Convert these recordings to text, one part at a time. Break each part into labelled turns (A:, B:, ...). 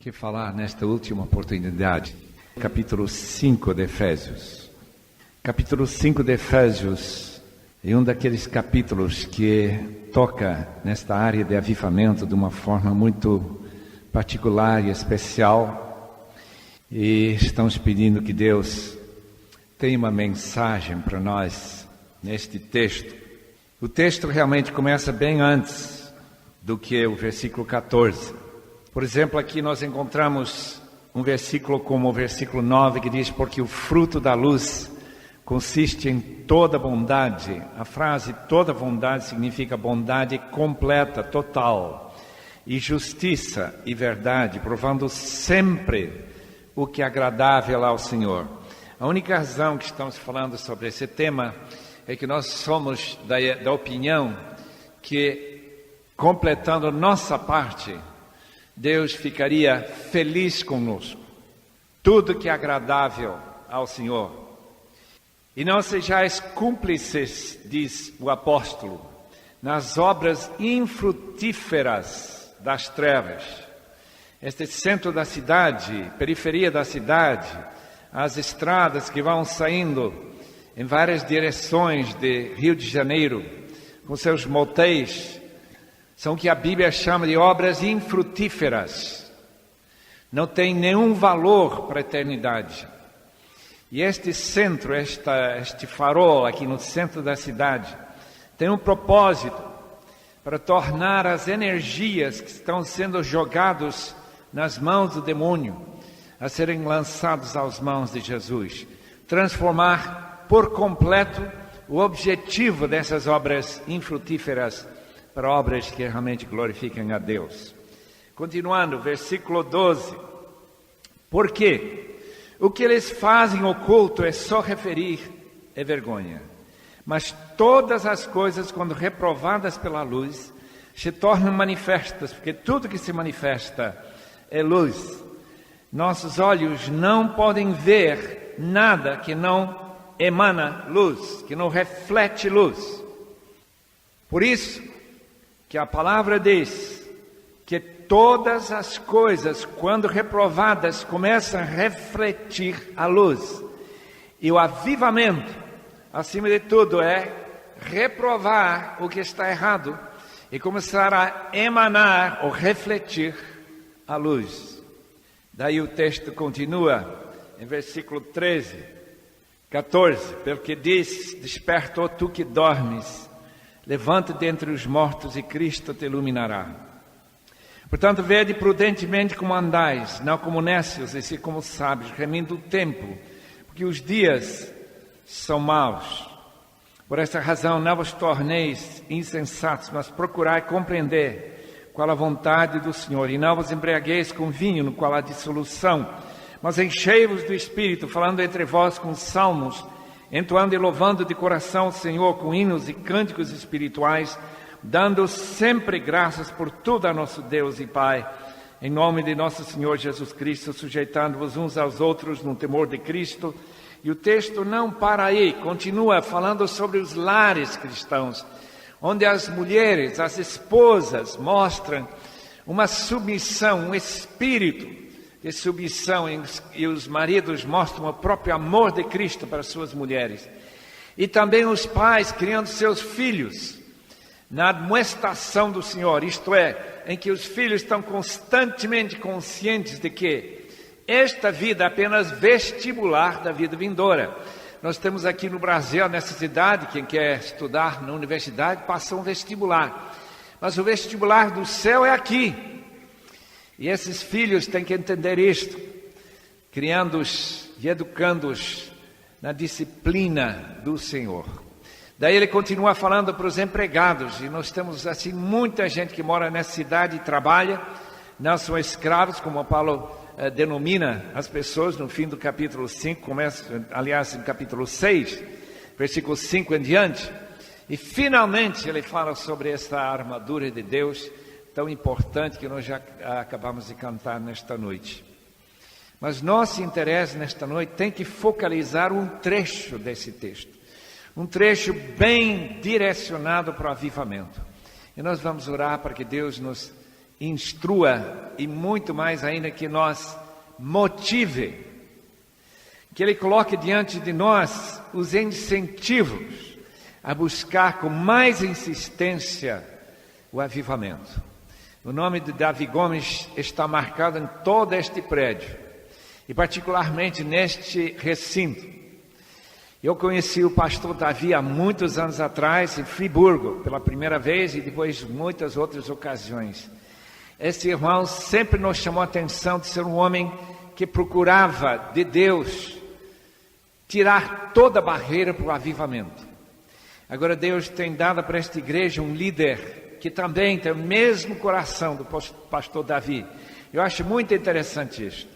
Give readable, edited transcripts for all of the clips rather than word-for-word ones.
A: que falar nesta última oportunidade. Capítulo 5 de Efésios. Capítulo 5 de Efésios é um daqueles capítulos que toca nesta área de avivamento de uma forma muito particular e especial. E estamos pedindo que Deus tenha uma mensagem para nós neste texto. O texto realmente começa bem antes do que o versículo 14. Por exemplo, aqui nós encontramos um versículo como o versículo 9 que diz: porque o fruto da luz consiste em toda bondade. A frase toda bondade significa bondade completa, total, e justiça e verdade, provando sempre o que é agradável ao Senhor. A única razão que estamos falando sobre esse tema é que nós somos da opinião que, completando nossa parte, Deus ficaria feliz conosco. Tudo que é agradável ao Senhor. E não sejais cúmplices, diz o apóstolo, nas obras infrutíferas das trevas. Este centro da cidade, periferia da cidade, as estradas que vão saindo em várias direções de Rio de Janeiro, com seus motéis, são o que a Bíblia chama de obras infrutíferas. Não tem nenhum valor para a eternidade. E este centro, este farol aqui no centro da cidade, tem um propósito para tornar as energias que estão sendo jogadas nas mãos do demônio a serem lançados às mãos de Jesus. Transformar por completo o objetivo dessas obras infrutíferas para obras que realmente glorificam a Deus. Continuando, versículo 12. Porque o que eles fazem oculto é só referir, é vergonha. Mas todas as coisas, quando reprovadas pela luz, se tornam manifestas, porque tudo que se manifesta é luz. Nossos olhos não podem ver nada que não emana luz, que não reflete luz. Por isso que a palavra diz que todas as coisas, quando reprovadas, começam a refletir a luz. E o avivamento, acima de tudo, é reprovar o que está errado e começar a emanar ou refletir a luz. Daí o texto continua em versículo 14, porque diz: desperta, ó tu que dormes, levanta-te dentre os mortos e Cristo te iluminará. Portanto, vede prudentemente como andais, não como nécios, e sim como sábios, remindo o tempo, porque os dias são maus. Por esta razão, não vos torneis insensatos, mas procurai compreender qual a vontade do Senhor. E não vos embriagueis com vinho, no qual há dissolução, mas enchei-vos do Espírito, falando entre vós com salmos, entoando e louvando de coração o Senhor com hinos e cânticos espirituais, dando sempre graças por tudo a nosso Deus e Pai, em nome de nosso Senhor Jesus Cristo, sujeitando-vos uns aos outros no temor de Cristo. E o texto não para aí, continua falando sobre os lares cristãos, onde as mulheres, as esposas, mostram uma submissão, um espírito de submissão, e os maridos mostram o próprio amor de Cristo para suas mulheres. E também os pais criando seus filhos na admoestação do Senhor, isto é, em que os filhos estão constantemente conscientes de que esta vida é apenas vestibular da vida vindoura. Nós temos aqui no Brasil a necessidade, quem quer estudar na universidade passa um vestibular, mas o vestibular do céu é aqui. E esses filhos têm que entender isto, criando-os e educando-os na disciplina do Senhor. Daí ele continua falando para os empregados, e nós temos assim muita gente que mora nessa cidade e trabalha, não são escravos, como Paulo denomina as pessoas no fim do capítulo 5, começa, aliás, no capítulo 6, versículo 5 em diante. E finalmente ele fala sobre esta armadura de Deus, tão importante que nós já acabamos de cantar nesta noite. Mas nosso interesse nesta noite tem que focalizar um trecho desse texto. Um trecho bem direcionado para o avivamento. E nós vamos orar para que Deus nos instrua e muito mais ainda que nos motive, que Ele coloque diante de nós os incentivos a buscar com mais insistência o avivamento. O nome de Davi Gomes está marcado em todo este prédio e particularmente neste recinto. Eu conheci o pastor Davi há muitos anos atrás em Friburgo, pela primeira vez e depois muitas outras ocasiões. Esse irmão sempre nos chamou a atenção de ser um homem que procurava de Deus tirar toda barreira para o avivamento. Agora Deus tem dado para esta igreja um líder que também tem o mesmo coração do pastor Davi. Eu acho muito interessante isso.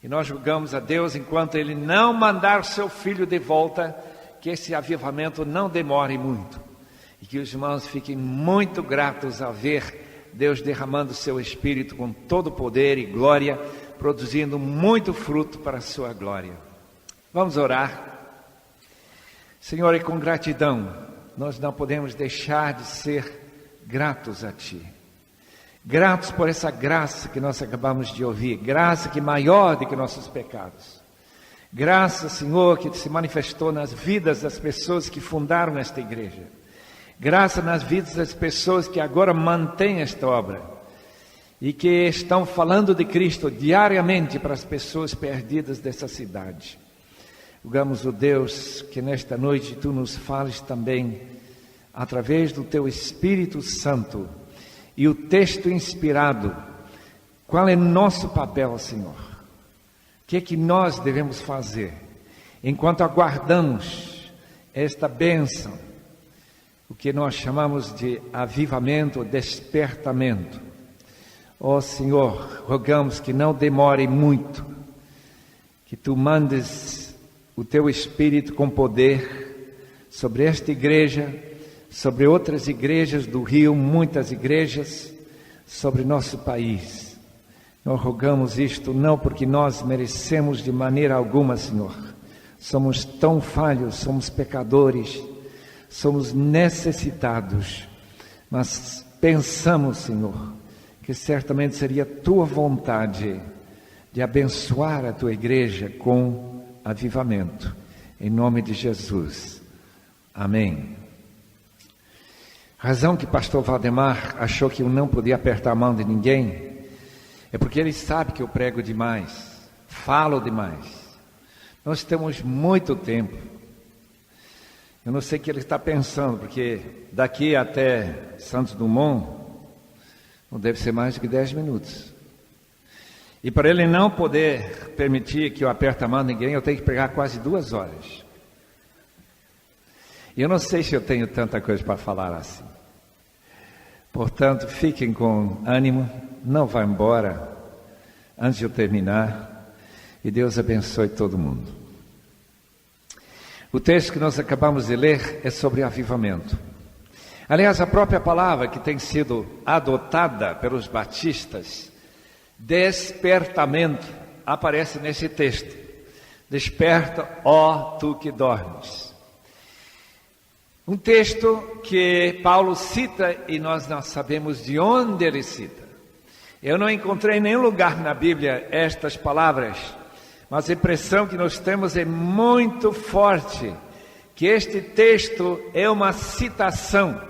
A: E nós rogamos a Deus, enquanto Ele não mandar o seu filho de volta, que esse avivamento não demore muito. E que os irmãos fiquem muito gratos a ver Deus derramando o seu Espírito com todo poder e glória, produzindo muito fruto para a sua glória. Vamos orar. Senhor, e com gratidão, nós não podemos deixar de ser gratos a Ti. Gratos por essa graça que nós acabamos de ouvir, graça que é maior do que nossos pecados. Graça, Senhor, que se manifestou nas vidas das pessoas que fundaram esta igreja. Graça nas vidas das pessoas que agora mantêm esta obra e que estão falando de Cristo diariamente para as pessoas perdidas dessa cidade. Rogamos, ó Deus, que nesta noite Tu nos fales também através do Teu Espírito Santo e o texto inspirado. Qual é nosso papel, Senhor? O que é que nós devemos fazer enquanto aguardamos esta bênção, o que nós chamamos de avivamento, despertamento? Ó Senhor, rogamos que não demore muito, que Tu mandes o Teu Espírito com poder sobre esta igreja, sobre outras igrejas do Rio, muitas igrejas, sobre nosso país. Nós rogamos isto não porque nós merecemos de maneira alguma, Senhor. Somos tão falhos, somos pecadores, somos necessitados, mas pensamos, Senhor, que certamente seria Tua vontade de abençoar a Tua igreja com avivamento. Em nome de Jesus. Amém. A razão que pastor Valdemar achou que eu não podia apertar a mão de ninguém é porque ele sabe que eu prego demais, falo demais. Nós temos muito tempo. Eu não sei o que ele está pensando, porque daqui até Santos Dumont não deve ser mais do que 10 minutos. E para ele não poder permitir que eu aperte a mão de ninguém, eu tenho que pregar quase 2 horas. E eu não sei se eu tenho tanta coisa para falar assim. Portanto, fiquem com ânimo, não vá embora antes de eu terminar. E Deus abençoe todo mundo. O texto que nós acabamos de ler é sobre avivamento. Aliás, a própria palavra que tem sido adotada pelos batistas, despertamento, aparece nesse texto. Desperta, ó tu que dormes. Um texto que Paulo cita e nós não sabemos de onde ele cita. Eu não encontrei em nenhum lugar na Bíblia estas palavras, mas a impressão que nós temos é muito forte, que este texto é uma citação,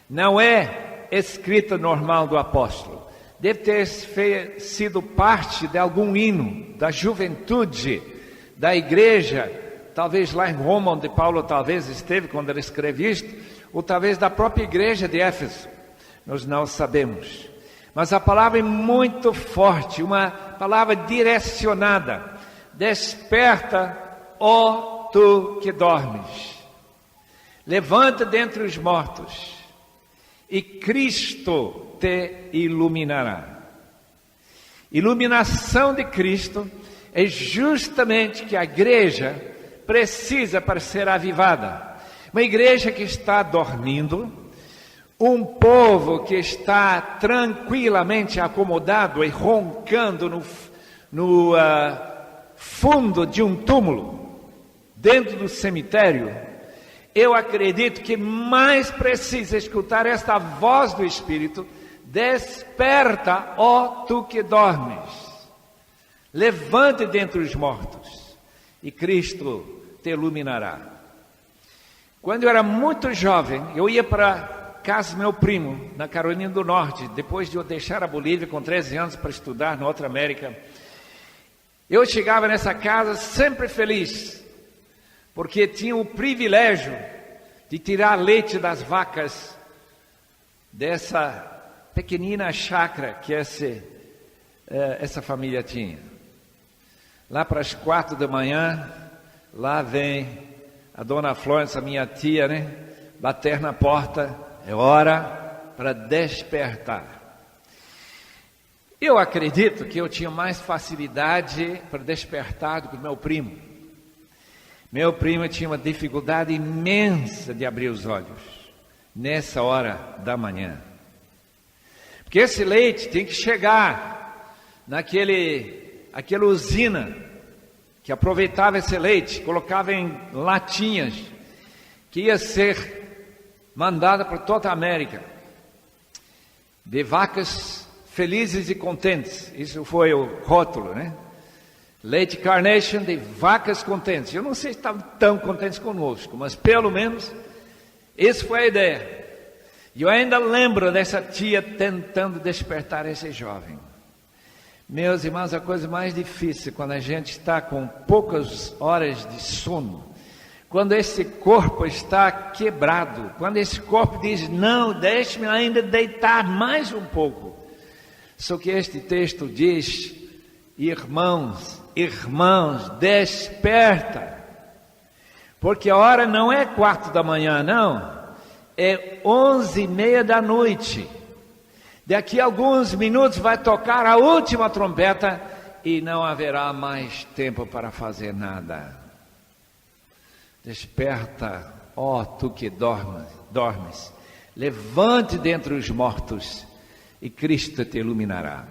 A: não é escrita normal do apóstolo. Deve ter sido parte de algum hino da juventude da igreja, talvez lá em Roma, onde Paulo talvez esteve quando ele escreve isto, ou talvez da própria igreja de Éfeso, nós não sabemos. Mas a palavra é muito forte, uma palavra direcionada. Desperta, ó tu que dormes. Levanta dentre os mortos, e Cristo te iluminará. Iluminação de Cristo é justamente que a igreja precisa para ser avivada. Uma igreja que está dormindo, um povo que está tranquilamente acomodado e roncando no fundo de um túmulo, dentro do cemitério. Eu acredito que mais precisa escutar esta voz do Espírito, Desperta, ó tu que dormes. Levante dentre os mortos, e Cristo te iluminará. Quando eu era muito jovem, eu ia para casa do meu primo, na Carolina do Norte, depois de eu deixar a Bolívia com 13 anos para estudar na outra América. Eu chegava nessa casa sempre feliz, porque tinha o privilégio de tirar leite das vacas dessa pequenina chácara que essa família tinha. Lá para as 4 da manhã, lá vem a dona Florence, a minha tia, bater na porta, é hora para despertar. Eu acredito que eu tinha mais facilidade para despertar do que o meu primo. Meu primo tinha uma dificuldade imensa de abrir os olhos nessa hora da manhã. Porque esse leite tem que chegar naquela usina que aproveitava esse leite, colocava em latinhas, que ia ser mandada para toda a América, de vacas felizes e contentes. Isso foi o rótulo, Leite Carnation de vacas contentes. Eu não sei se estavam tão contentes conosco, mas pelo menos essa foi a ideia. E eu ainda lembro dessa tia tentando despertar esse jovem. Meus irmãos, a coisa mais difícil quando a gente está com poucas horas de sono, quando esse corpo está quebrado, quando esse corpo diz, não, deixe-me ainda deitar mais um pouco. Só que este texto diz, irmãos, desperta, porque a hora não é 4 da manhã, não, é 11:30 da noite. Daqui a alguns minutos vai tocar a última trombeta e não haverá mais tempo para fazer nada. Desperta, ó tu que dormes, levante dentre os mortos e Cristo te iluminará.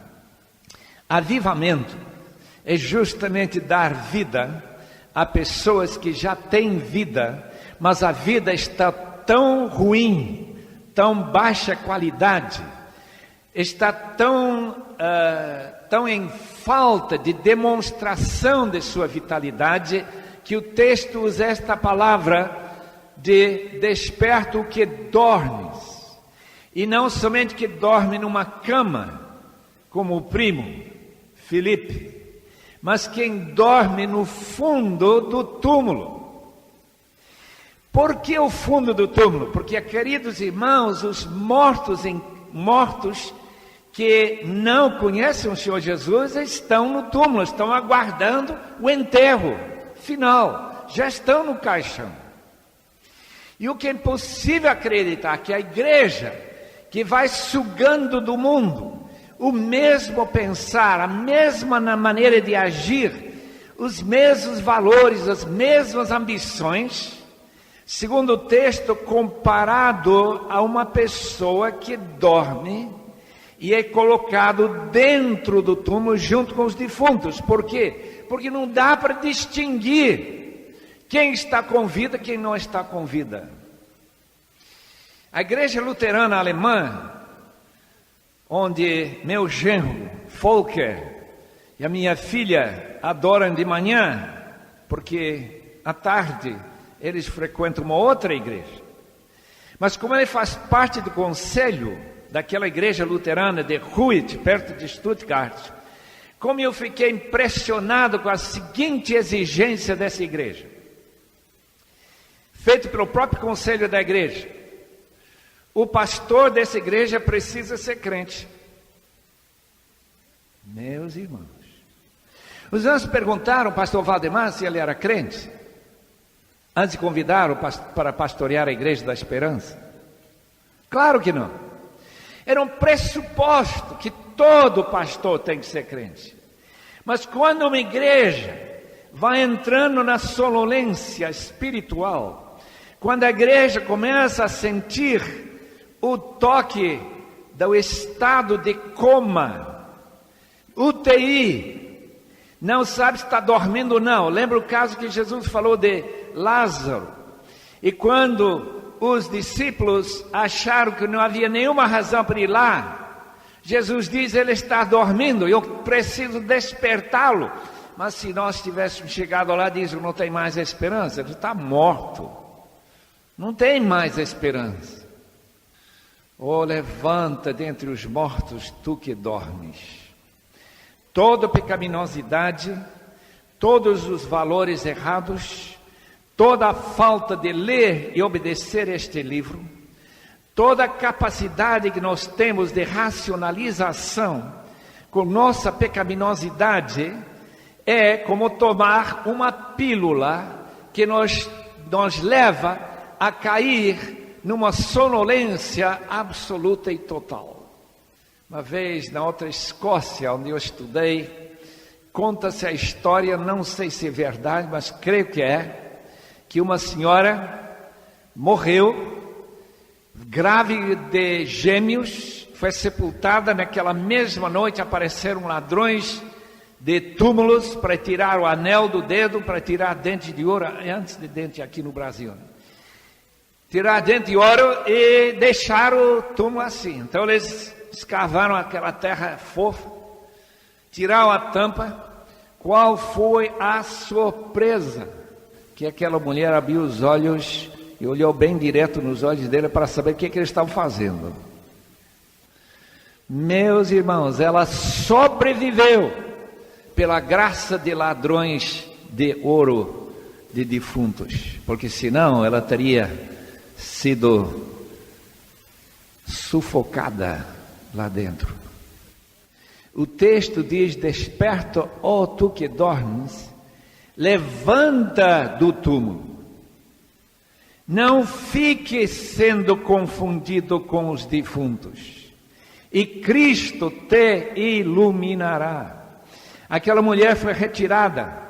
A: Avivamento é justamente dar vida a pessoas que já têm vida, mas a vida está tão ruim, tão baixa qualidade, está tão em falta de demonstração de sua vitalidade, que o texto usa esta palavra de desperta o que dormes, e não somente que dorme numa cama, como o primo Filipe, mas quem dorme no fundo do túmulo. Por que o fundo do túmulo? Porque, queridos irmãos, os mortos que não conhecem o Senhor Jesus estão no túmulo, estão aguardando o enterro final, já estão no caixão. E o que é impossível acreditar, que a igreja que vai sugando do mundo o mesmo pensar, a mesma maneira de agir, os mesmos valores, as mesmas ambições, segundo o texto, comparado a uma pessoa que dorme e é colocado dentro do túmulo junto com os defuntos. Por quê? Porque não dá para distinguir quem está com vida e quem não está com vida. A igreja luterana alemã, onde meu genro, Volker, e a minha filha adoram de manhã, porque à tarde eles frequentam uma outra igreja. Mas como ele faz parte do conselho daquela igreja luterana de Ruit, perto de Stuttgart, como eu fiquei impressionado com a seguinte exigência dessa igreja, feito pelo próprio conselho da igreja: o pastor dessa igreja precisa ser crente. Meus irmãos, os irmãos perguntaram ao pastor Valdemar se ele era crente, antes de convidá-lo para pastorear a Igreja da Esperança? Claro que não. Era um pressuposto que todo pastor tem que ser crente. Mas quando uma igreja vai entrando na sonolência espiritual, quando a igreja começa a sentir o toque do estado de coma, UTI, não sabe se está dormindo ou não. Lembra o caso que Jesus falou de Lázaro? E quando os discípulos acharam que não havia nenhuma razão para ir lá, Jesus diz, ele está dormindo, eu preciso despertá-lo. Mas se nós tivéssemos chegado lá, diz, não tem mais esperança, ele está morto. Não tem mais esperança. Oh, levanta dentre os mortos, tu que dormes. Toda pecaminosidade, todos os valores errados, toda a falta de ler e obedecer este livro, toda a capacidade que nós temos de racionalização com nossa pecaminosidade, é como tomar uma pílula que nos leva a cair numa sonolência absoluta e total. Uma vez na outra Escócia, onde eu estudei, conta-se a história, não sei se é verdade, mas creio que é, que uma senhora morreu, grávida de gêmeos, foi sepultada. Naquela mesma noite apareceram ladrões de túmulos para tirar o anel do dedo, para tirar dente de ouro, antes de dente aqui no Brasil. Tirar dente de ouro e deixar o túmulo assim. Então eles escavaram aquela terra fofa, tiraram a tampa. Qual foi a surpresa? Que aquela mulher abriu os olhos e olhou bem direto nos olhos dele para saber o que eles estavam fazendo. Meus irmãos, ela sobreviveu pela graça de ladrões de ouro de defuntos, porque senão ela teria sido sufocada lá dentro. O texto diz, desperta, ó tu que dormes, levanta do túmulo, não fique sendo confundido com os defuntos, e Cristo te iluminará. Aquela mulher foi retirada,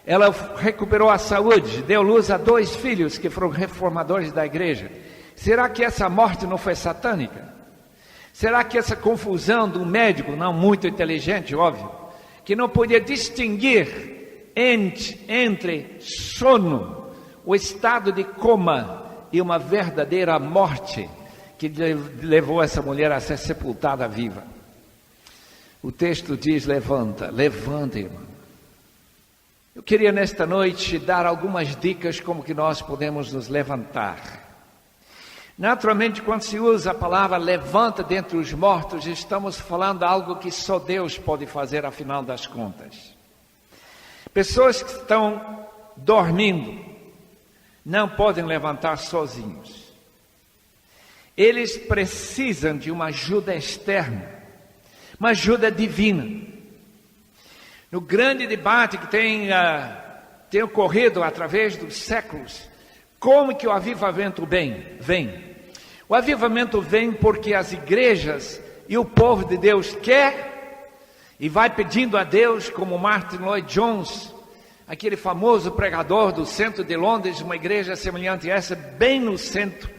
A: ela recuperou a saúde, deu luz a 2 filhos que foram reformadores da igreja. Será que essa morte não foi satânica? Será que essa confusão de um médico, não muito inteligente, óbvio, que não podia distinguir entre sono, o estado de coma e uma verdadeira morte, que levou essa mulher a ser sepultada viva? O texto diz, levanta, irmão. Eu queria nesta noite dar algumas dicas como que nós podemos nos levantar. Naturalmente, quando se usa a palavra levanta dentre os mortos, estamos falando de algo que só Deus pode fazer, afinal das contas. Pessoas que estão dormindo não podem levantar sozinhos. Eles precisam de uma ajuda externa, uma ajuda divina. No grande debate que tem ocorrido através dos séculos, como que o avivamento vem? O avivamento vem porque as igrejas e o povo de Deus quer e vai pedindo a Deus, como Martin Lloyd Jones, aquele famoso pregador do centro de Londres, uma igreja semelhante a essa, bem no centro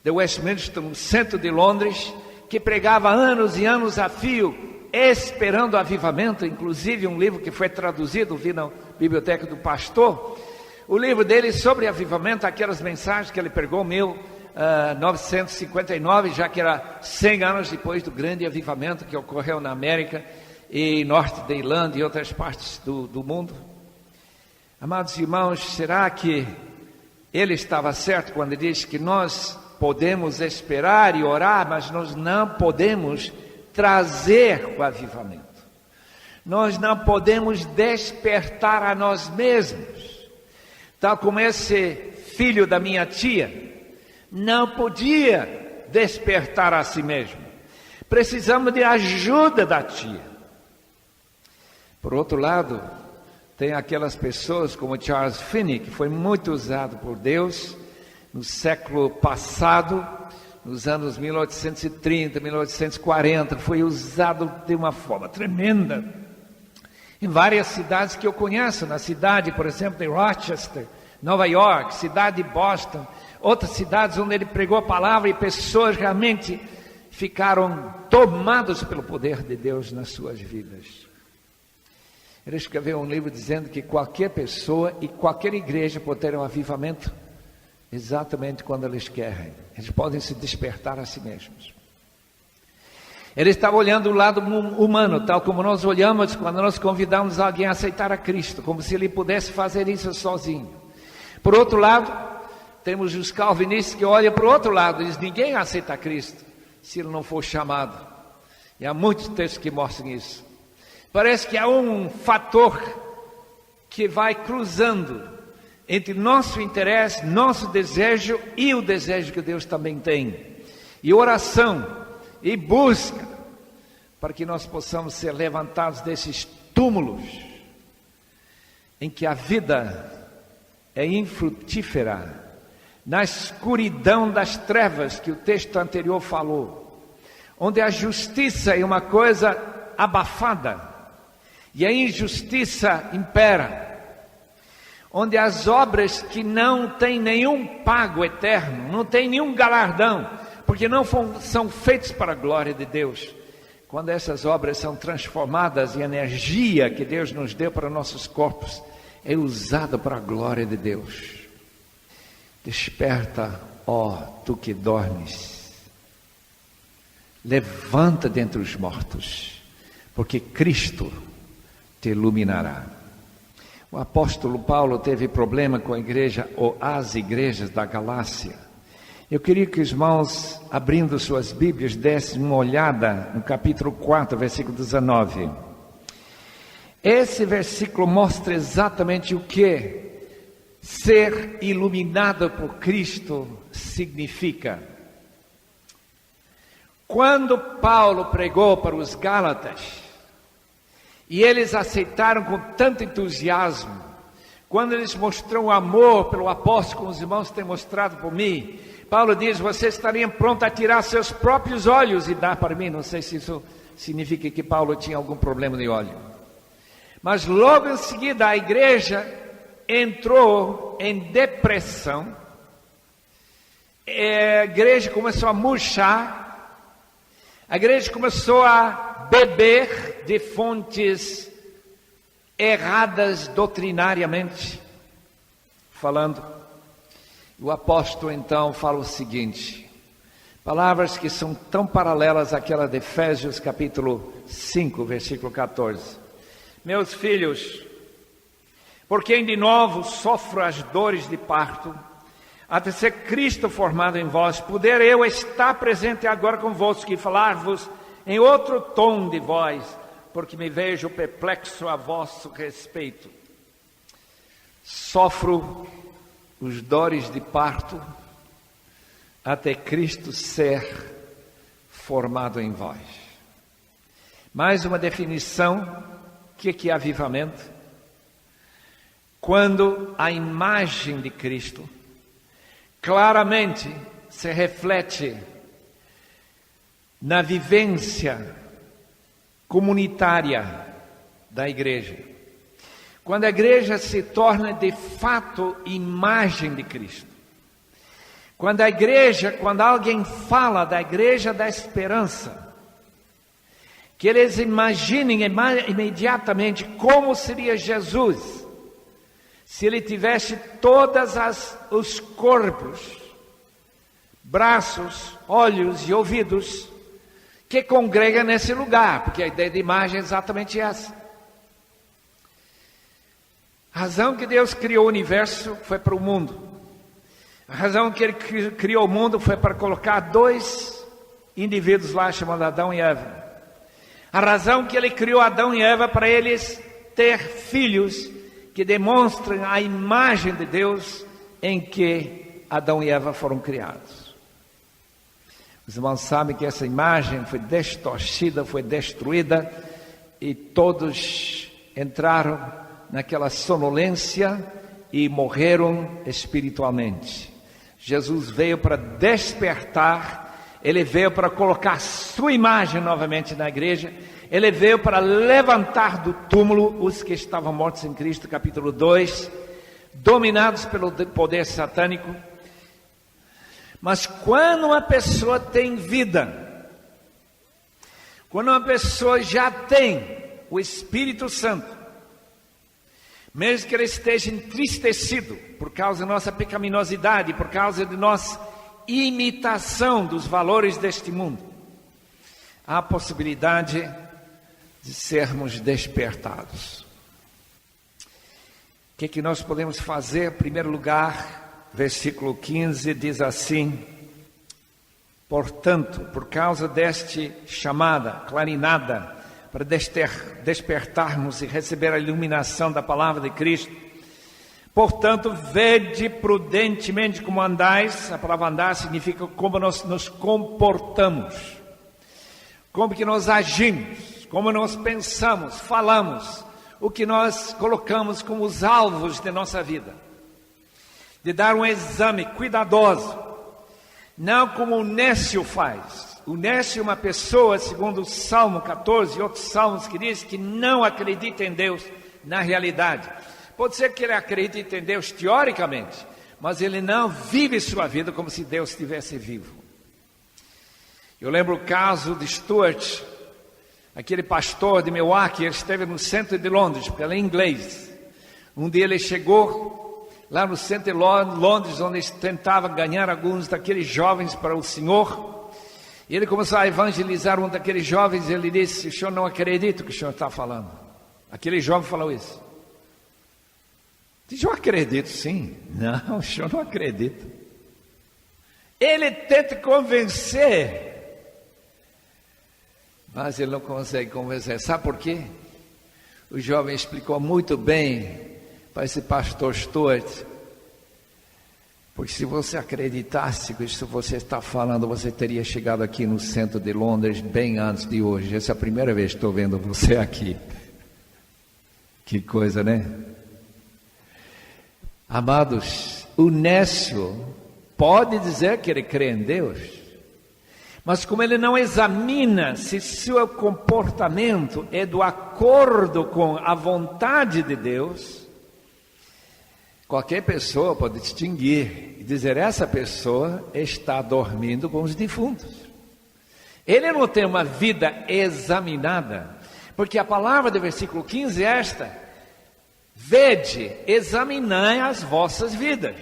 A: de Westminster, no centro de Londres, que pregava anos e anos a fio, esperando o avivamento. Inclusive um livro que foi traduzido, vi na biblioteca do pastor, o livro dele sobre avivamento, aquelas mensagens que ele pregou, 1959, já que era 100 anos depois do grande avivamento que ocorreu na América e norte da Irlanda e outras partes do mundo. Amados irmãos, será que ele estava certo quando ele diz que nós podemos esperar e orar, mas nós não podemos trazer o avivamento? Nós não podemos despertar a nós mesmos. Tal como esse filho da minha tia não podia despertar a si mesmo. Precisamos de ajuda da tia. Por outro lado, tem aquelas pessoas como Charles Finney, que foi muito usado por Deus no século passado, nos anos 1830, 1840, foi usado de uma forma tremenda em várias cidades que eu conheço, na cidade, por exemplo, de Rochester, Nova York, cidade de Boston, outras cidades onde ele pregou a palavra e pessoas realmente ficaram tomadas pelo poder de Deus nas suas vidas. Ele escreveu um livro dizendo que qualquer pessoa e qualquer igreja pode ter um avivamento exatamente quando eles querem. Eles podem se despertar a si mesmos. Ele estava olhando o lado humano, tal como nós olhamos quando nós convidamos alguém a aceitar a Cristo, como se ele pudesse fazer isso sozinho. Por outro lado, temos os calvinistas que olham para o outro lado e dizem: ninguém aceita a Cristo se ele não for chamado. E há muitos textos que mostram isso. Parece que há um fator que vai cruzando entre nosso interesse, nosso desejo e o desejo que Deus também tem. E oração e busca para que nós possamos ser levantados desses túmulos em que a vida é infrutífera, na escuridão das trevas que o texto anterior falou, onde a justiça é uma coisa abafada e a injustiça impera, onde as obras que não têm nenhum pago eterno, não têm nenhum galardão, porque não são feitos para a glória de Deus. Quando essas obras são transformadas em energia que Deus nos deu para nossos corpos, é usada para a glória de Deus. Desperta, ó tu que dormes, levanta dentre os mortos, porque Cristo te iluminará. O apóstolo Paulo teve problema com a igreja, ou as igrejas da Galácia. Eu queria que os irmãos, abrindo suas Bíblias, dessem uma olhada no capítulo 4, versículo 19. Esse versículo mostra exatamente o que ser iluminado por Cristo significa. Quando Paulo pregou para os Gálatas, e eles aceitaram com tanto entusiasmo, quando eles mostraram o amor pelo apóstolo, como os irmãos têm mostrado por mim, Paulo diz: vocês estariam prontos a tirar seus próprios olhos e dar para mim. Não sei se isso significa que Paulo tinha algum problema de olho. Mas logo em seguida a igreja entrou em depressão. A igreja começou a murchar. A igreja começou a beber de fontes erradas doutrinariamente falando. O apóstolo então fala o seguinte, palavras que são tão paralelas àquela de Efésios capítulo 5, versículo 14. Meus filhos, por quem de novo sofro as dores de parto, até ser Cristo formado em vós, poder eu estar presente agora convosco e falar-vos em outro tom de voz, porque me vejo perplexo a vosso respeito. Sofro os dores de parto, até Cristo ser formado em vós. Mais uma definição, o que é avivamento? Quando a imagem de Cristo claramente se reflete na vivência comunitária da igreja. Quando a igreja se torna de fato imagem de Cristo. Quando alguém fala da igreja da esperança, que eles imaginem imediatamente como seria Jesus, se ele tivesse todos os corpos, braços, olhos e ouvidos, que congrega nesse lugar, porque a ideia de imagem é exatamente essa. A razão que Deus criou o universo foi para o mundo. A razão que Ele criou o mundo foi para colocar dois indivíduos lá, chamados Adão e Eva. A razão que Ele criou Adão e Eva para eles ter filhos que demonstram a imagem de Deus em que Adão e Eva foram criados. Os irmãos sabem que essa imagem foi distorcida, foi destruída, e todos entraram naquela sonolência e morreram espiritualmente. Jesus veio para despertar, Ele veio para colocar sua imagem novamente na igreja, Ele veio para levantar do túmulo os que estavam mortos em Cristo, capítulo 2, dominados pelo poder satânico. Mas quando uma pessoa tem vida, quando uma pessoa já tem o Espírito Santo, mesmo que ele esteja entristecido por causa da nossa pecaminosidade, por causa de nossa imitação dos valores deste mundo, há a possibilidade de sermos despertados. O que nós podemos fazer? Em primeiro lugar, versículo 15 diz assim: portanto, por causa desta chamada, clarinada, para despertarmos e receber a iluminação da palavra de Cristo, portanto, vede prudentemente como andais. A palavra andar significa como nós nos comportamos, como que nós agimos, como nós pensamos, falamos, o que nós colocamos como os alvos de nossa vida. De dar um exame cuidadoso, não como o nécio faz. O nécio é uma pessoa, segundo o Salmo 14 e outros salmos, que diz que não acredita em Deus na realidade. Pode ser que ele acredite em Deus teoricamente, mas ele não vive sua vida como se Deus estivesse vivo. Eu lembro o caso de Stuart, aquele pastor de Milwaukee. Ele esteve no centro de Londres, porque ele é inglês. Um dia ele chegou lá no centro de Londres, onde ele tentava ganhar alguns daqueles jovens para o Senhor. E ele começou a evangelizar um daqueles jovens. E ele disse: o senhor não acredita o que o senhor está falando. Aquele jovem falou isso. Diz: eu acredito sim. Não, o senhor não acredita. Ele tenta convencer, mas ele não consegue convencer. Sabe por quê? O jovem explicou muito bem para esse pastor Stuart: porque se você acreditasse que isso que você está falando, você teria chegado aqui no centro de Londres bem antes de hoje. Essa é a primeira vez que estou vendo você aqui. Que coisa, né? Amados, o nécio pode dizer que ele crê em Deus, mas como ele não examina se seu comportamento é do acordo com a vontade de Deus, qualquer pessoa pode distinguir e dizer: essa pessoa está dormindo com os defuntos. Ele não tem uma vida examinada, porque a palavra do versículo 15 é esta: vede, examinai as vossas vidas.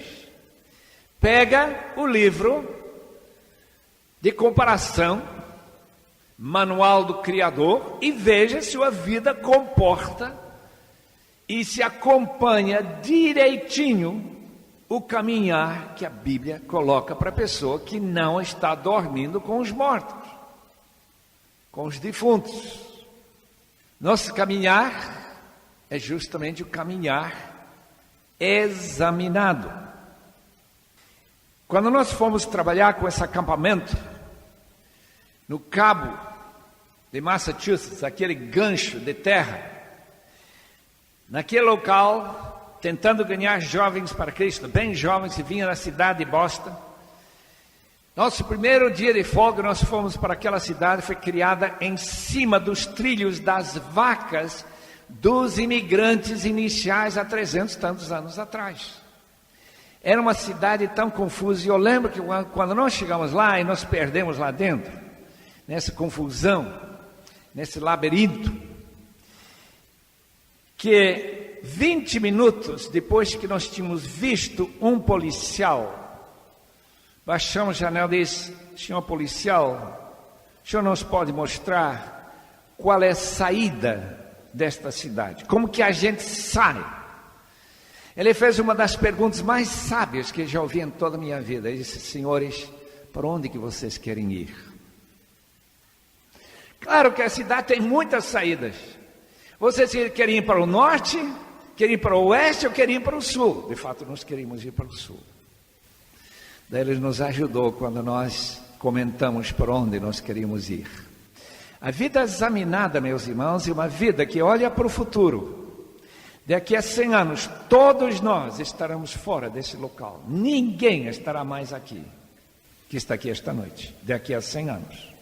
A: Pega o livro de comparação, manual do Criador, e veja se sua vida comporta e se acompanha direitinho o caminhar que a Bíblia coloca para a pessoa que não está dormindo com os mortos, com os defuntos. Nosso caminhar é justamente o caminhar examinado. Quando nós fomos trabalhar com esse acampamento no Cabo de Massachusetts, aquele gancho de terra, naquele local, tentando ganhar jovens para Cristo, bem jovens que vinham da cidade de Boston. Nosso primeiro dia de folga, nós fomos para aquela cidade. Foi criada em cima dos trilhos das vacas dos imigrantes iniciais há 300 e tantos anos atrás. Era uma cidade tão confusa. E eu lembro que quando nós chegamos lá e nós perdemos lá dentro, nessa confusão, nesse labirinto, que 20 minutos depois que nós tínhamos visto um policial, baixamos a janela e disse: senhor policial, o senhor nos pode mostrar qual é a saída desta cidade? Como que a gente sai? Ele fez uma das perguntas mais sábias que eu já ouvi em toda a minha vida. Ele disse: senhores, para onde que vocês querem ir? Claro que a cidade tem muitas saídas. Vocês querem ir para o norte, querem ir para o oeste ou querem ir para o sul? De fato, nós queríamos ir para o sul. Daí ele nos ajudou quando nós comentamos para onde nós queríamos ir. A vida examinada, meus irmãos, é uma vida que olha para o futuro. Daqui a 100 anos, todos nós estaremos fora desse local. Ninguém estará mais aqui, que está aqui esta noite, daqui a 100 anos.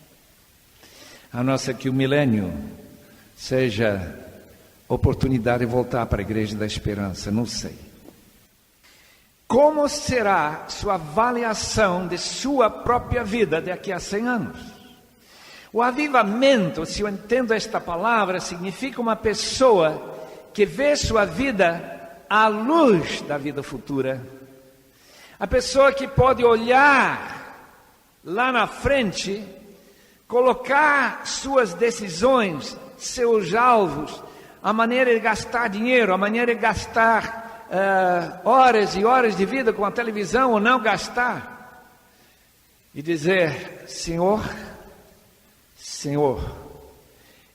A: A não ser que o milênio seja oportunidade de voltar para a Igreja da Esperança, não sei. Como será sua avaliação de sua própria vida daqui a 100 anos? O avivamento, se eu entendo esta palavra, significa uma pessoa que vê sua vida à luz da vida futura. A pessoa que pode olhar lá na frente colocar suas decisões, seus alvos, a maneira de gastar dinheiro, a maneira de gastar horas e horas de vida com a televisão ou não gastar, e dizer: Senhor,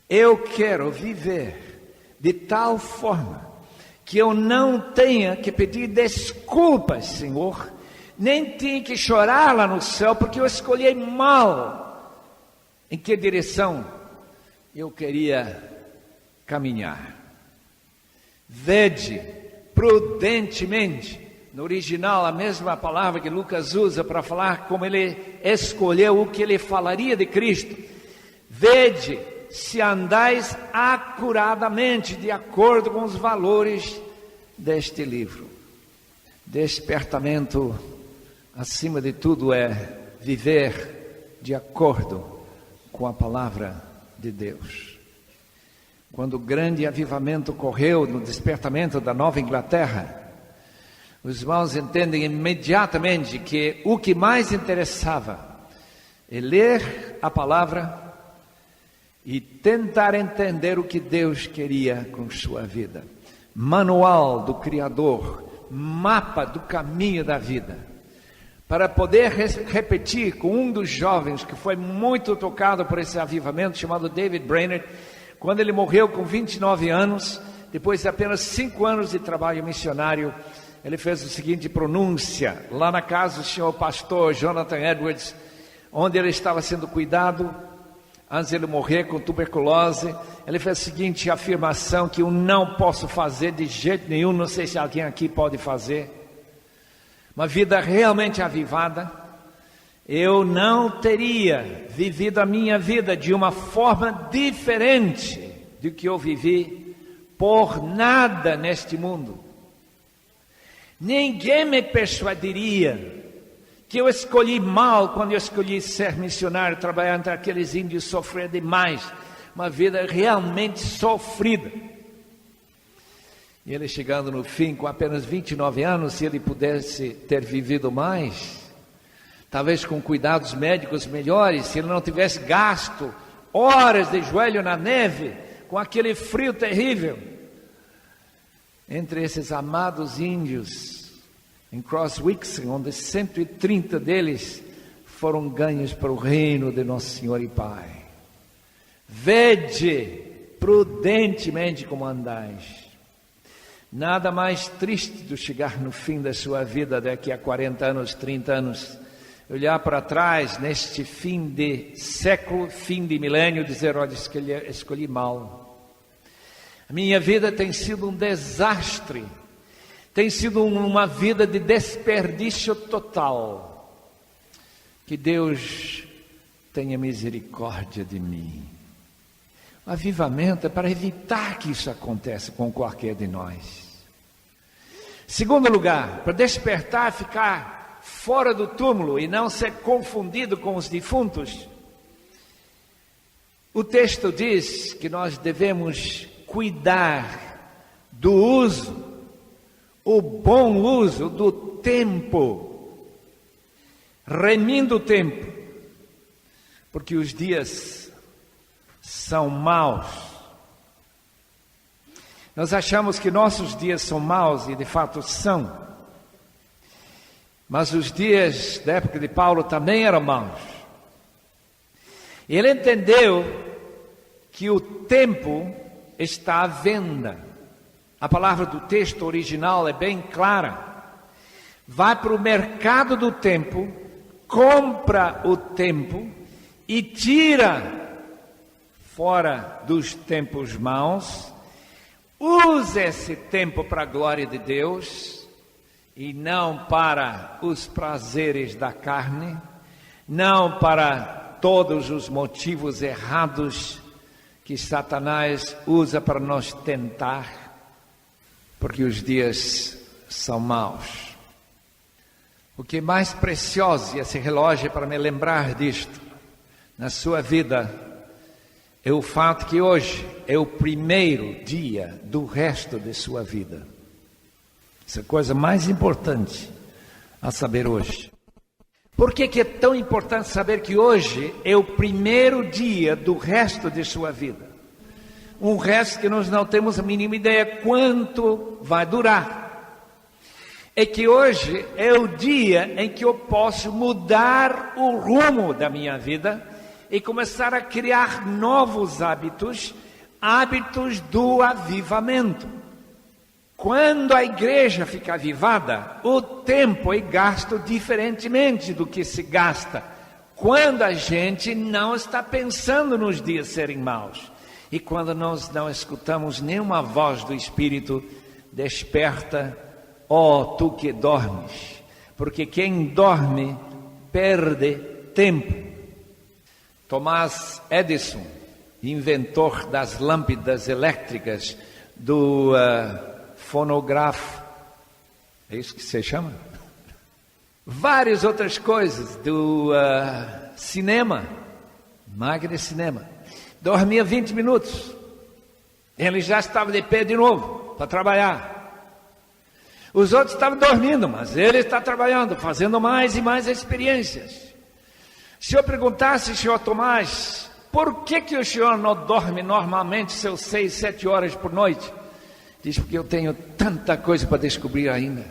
A: eu quero viver de tal forma que eu não tenha que pedir desculpas, Senhor, nem tenha que chorar lá no céu, porque eu escolhi mal em que direção eu queria caminhar. Vede prudentemente, no original a mesma palavra que Lucas usa para falar como ele escolheu o que ele falaria de Cristo. Vede se andais acuradamente de acordo com os valores deste livro. Despertamento, acima de tudo, é viver de acordo com a palavra de Deus. Quando o grande avivamento ocorreu no despertamento da Nova Inglaterra, os irmãos entendem imediatamente que o que mais interessava é ler a palavra e tentar entender o que Deus queria com sua vida. Manual do Criador, mapa do caminho da vida. Para poder repetir com um dos jovens que foi muito tocado por esse avivamento, chamado David Brainerd, quando ele morreu com 29 anos, depois de apenas 5 anos de trabalho missionário, ele fez a seguinte pronúncia, lá na casa do senhor pastor Jonathan Edwards, onde ele estava sendo cuidado, antes de ele morrer com tuberculose. Ele fez a seguinte afirmação que eu não posso fazer de jeito nenhum, não sei se alguém aqui pode fazer. Uma vida realmente avivada, eu não teria vivido a minha vida de uma forma diferente do que eu vivi por nada neste mundo. Ninguém me persuadiria que eu escolhi mal quando eu escolhi ser missionário, trabalhar entre aqueles índios, sofrer demais, uma vida realmente sofrida. E ele chegando no fim com apenas 29 anos, se ele pudesse ter vivido mais, talvez com cuidados médicos melhores, se ele não tivesse gasto horas de joelho na neve, com aquele frio terrível, entre esses amados índios, em Crosswixen, onde 130 deles foram ganhos para o reino de Nosso Senhor e Pai. Vede prudentemente como andais. Nada mais triste do chegar no fim da sua vida, daqui a 40 anos, 30 anos, olhar para trás neste fim de século, fim de milênio, dizer: olha, escolhi mal. A minha vida tem sido um desastre. Tem sido uma vida de desperdício total. Que Deus tenha misericórdia de mim. O avivamento é para evitar que isso aconteça com qualquer de nós. Segundo lugar, para despertar, ficar fora do túmulo e não ser confundido com os defuntos. O texto diz que nós devemos cuidar do uso, o bom uso do tempo, remindo o tempo, porque os dias são maus. Nós achamos que nossos dias são maus, e de fato são, mas os dias da época de Paulo também eram maus. Ele entendeu que o tempo está à venda. A palavra do texto original é bem clara. Vai para o mercado do tempo, compra o tempo e tira fora dos tempos maus. Usa esse tempo para a glória de Deus e não para os prazeres da carne, não para todos os motivos errados que Satanás usa para nos tentar. Porque os dias são maus. O que é mais precioso, e esse relógio é para me lembrar disto, na sua vida, é o fato que hoje é o primeiro dia do resto de sua vida. Essa é a coisa mais importante a saber hoje. Por que é tão importante saber que hoje é o primeiro dia do resto de sua vida? Um resto que nós não temos a mínima ideia quanto vai durar. É que hoje é o dia em que eu posso mudar o rumo da minha vida e começar a criar novos hábitos, hábitos do avivamento. Quando a igreja fica avivada, o tempo é gasto diferentemente do que se gasta quando a gente não está pensando nos dias serem maus. E quando nós não escutamos nenhuma voz do Espírito, desperta, ó tu que dormes, porque quem dorme perde tempo. Thomas Edison, inventor das lâmpadas elétricas, do fonógrafo, é isso que se chama? Várias outras coisas, do cinema, máquina de cinema. Dormia 20 minutos, ele já estava de pé de novo para trabalhar. Os outros estavam dormindo, mas ele está trabalhando, fazendo mais e mais experiências. Se eu perguntasse, senhor Tomás, por que o senhor não dorme normalmente seus 6, 7 horas por noite? Diz, porque eu tenho tanta coisa para descobrir ainda,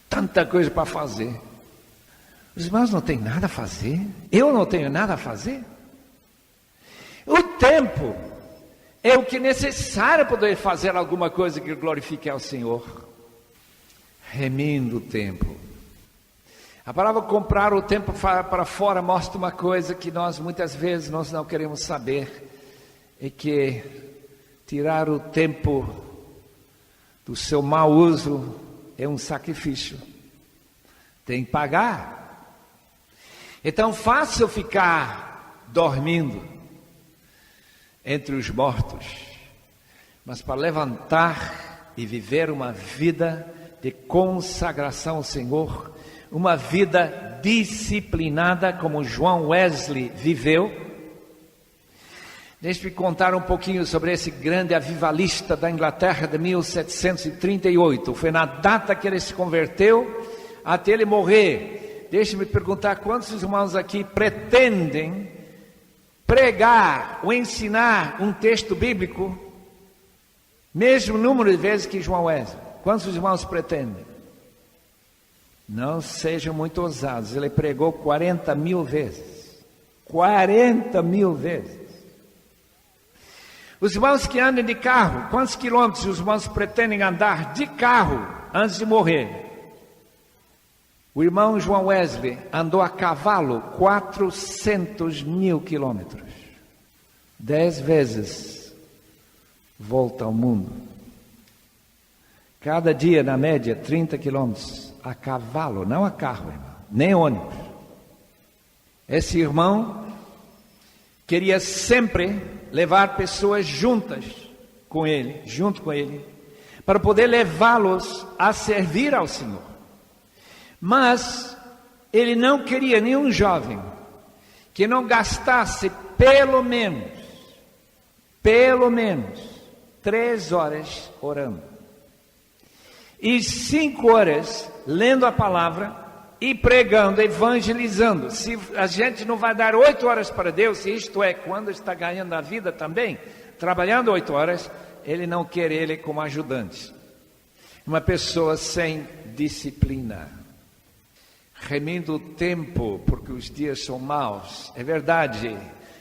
A: tanta coisa para fazer. Os irmãos não têm nada a fazer? Eu não tenho nada a fazer? O tempo é o que é necessário para poder fazer alguma coisa que glorifique ao Senhor. Remindo o tempo. A palavra comprar o tempo para fora mostra uma coisa que nós muitas vezes nós não queremos saber. É que tirar o tempo do seu mau uso é um sacrifício. Tem que pagar. É tão fácil ficar dormindo entre os mortos, mas para levantar e viver uma vida de consagração ao Senhor, uma vida disciplinada como João Wesley viveu. Deixe-me contar um pouquinho sobre esse grande avivalista da Inglaterra de 1738. Foi na data que ele se converteu até ele morrer. Deixe-me perguntar, quantos irmãos aqui pretendem pregar ou ensinar um texto bíblico, mesmo número de vezes que João Wesley? Quantos irmãos pretendem? Não sejam muito ousados, ele pregou 40 mil vezes. 40 mil vezes. Os irmãos que andam de carro, quantos quilômetros os irmãos pretendem andar de carro antes de morrer? O irmão João Wesley andou a cavalo 400 mil quilômetros. 10 vezes volta ao mundo. Cada dia, na média, 30 quilômetros a cavalo, não a carro, irmão, nem ônibus. Esse irmão queria sempre levar pessoas junto com ele, para poder levá-los a servir ao Senhor. Mas ele não queria nenhum jovem que não gastasse pelo menos 3 horas orando e 5 horas lendo a palavra e pregando, evangelizando. Se a gente não vai dar 8 horas para Deus, isto é, quando está ganhando a vida também, trabalhando 8 horas, ele não quer ele como ajudante. Uma pessoa sem disciplina. Remindo o tempo, porque os dias são maus. É verdade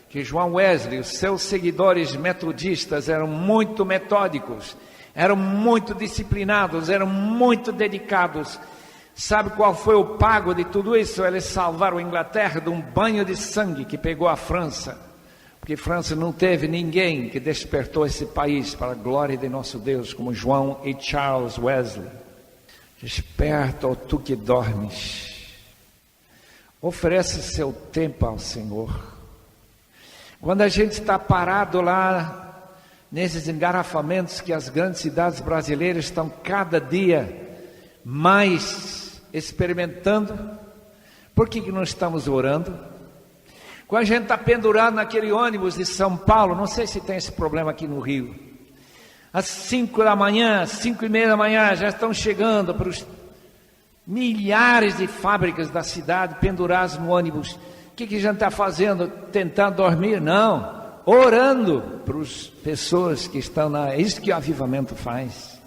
A: que João Wesley, os seus seguidores metodistas eram muito metódicos, eram muito disciplinados, eram muito dedicados. Sabe qual foi o pago de tudo isso? Eles salvaram a Inglaterra de um banho de sangue que pegou a França, porque a França não teve ninguém que despertou esse país para a glória de nosso Deus, como João e Charles Wesley. Desperta, ó tu que dormes. Oferece seu tempo ao Senhor. Quando a gente está parado lá, nesses engarrafamentos que as grandes cidades brasileiras estão cada dia mais experimentando, por que não estamos orando? Quando a gente está pendurado naquele ônibus de São Paulo, não sei se tem esse problema aqui no Rio, às 5 da manhã, 5:30 da manhã, já estão chegando para os Milhares de fábricas da cidade penduradas no ônibus. O que a gente está fazendo? Tentando dormir? Não. Orando para as pessoas que estão lá. É isso que o avivamento faz.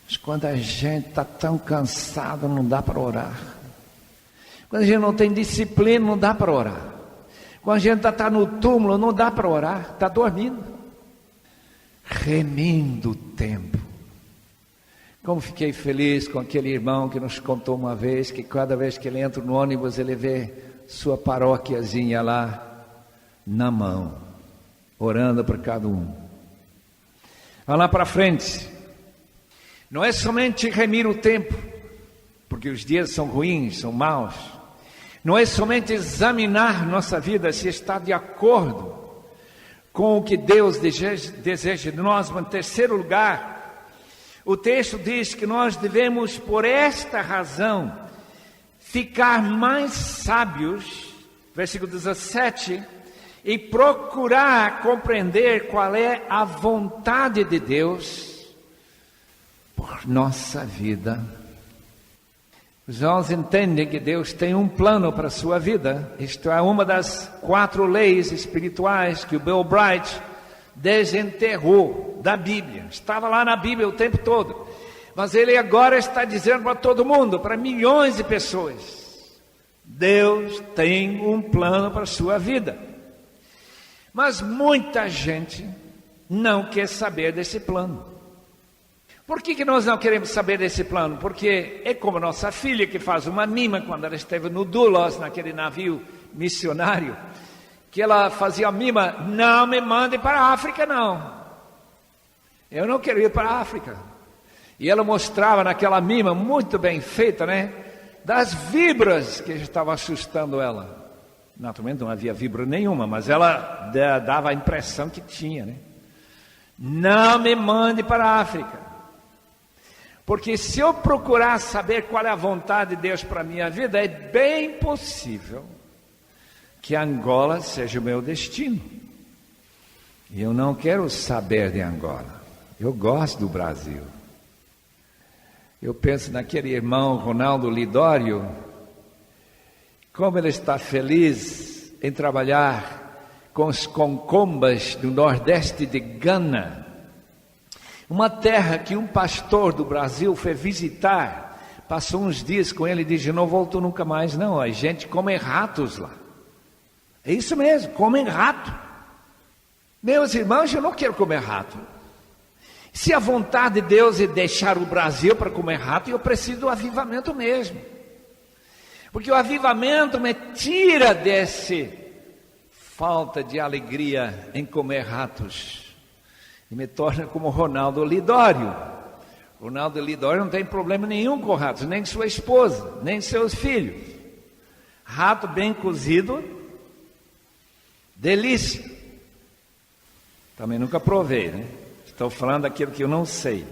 A: Mas quando a gente está tão cansado, não dá para orar. Quando a gente não tem disciplina, não dá para orar. Quando a gente está no túmulo, não dá para orar. Está dormindo. Remindo o tempo. Como fiquei feliz com aquele irmão que nos contou uma vez que cada vez que ele entra no ônibus, ele vê sua paróquiazinha lá na mão, orando para cada um. Vamos lá para frente. Não é somente remir o tempo, porque os dias são ruins, são maus. Não é somente examinar nossa vida se está de acordo com o que Deus deseja de nós, mas em terceiro lugar, o texto diz que nós devemos, por esta razão, ficar mais sábios, versículo 17, e procurar compreender qual é a vontade de Deus por nossa vida. Os irmãos entendem que Deus tem um plano para a sua vida. Isto é uma das 4 leis espirituais que o Bill Bright desenterrou da Bíblia. Estava lá na Bíblia o tempo todo, mas ele agora está dizendo para todo mundo, para milhões de pessoas: Deus tem um plano para a sua vida. Mas muita gente não quer saber desse plano. Por que nós não queremos saber desse plano? Porque é como nossa filha que faz uma mima quando ela esteve no Doulos, naquele navio missionário, que ela fazia a mima: não me mande para a África não, eu não quero ir para a África. E ela mostrava naquela mima, muito bem feita, né, das vibras que estavam assustando ela. Naturalmente não havia vibra nenhuma, mas ela dava a impressão que tinha, né? Não me mande para a África, porque se eu procurar saber qual é a vontade de Deus para a minha vida, é bem possível que Angola seja o meu destino. E eu não quero saber de Angola. Eu gosto do Brasil. Eu penso naquele irmão Ronaldo Lidório, como ele está feliz em trabalhar com os concombas do nordeste de Gana, uma terra que um pastor do Brasil foi visitar, passou uns dias com ele e disse: não voltou nunca mais não, a gente come ratos lá. É isso mesmo, comem rato. Meus irmãos, eu não quero comer rato. Se a vontade de Deus é deixar o Brasil para comer rato, eu preciso do avivamento mesmo. Porque o avivamento me tira desse falta de alegria em comer ratos e me torna como Ronaldo Lidório. Ronaldo Lidório não tem problema nenhum com ratos, nem sua esposa, nem seus filhos. Rato bem cozido, delícia. Também nunca provei, né? Estou falando daquilo que eu não sei.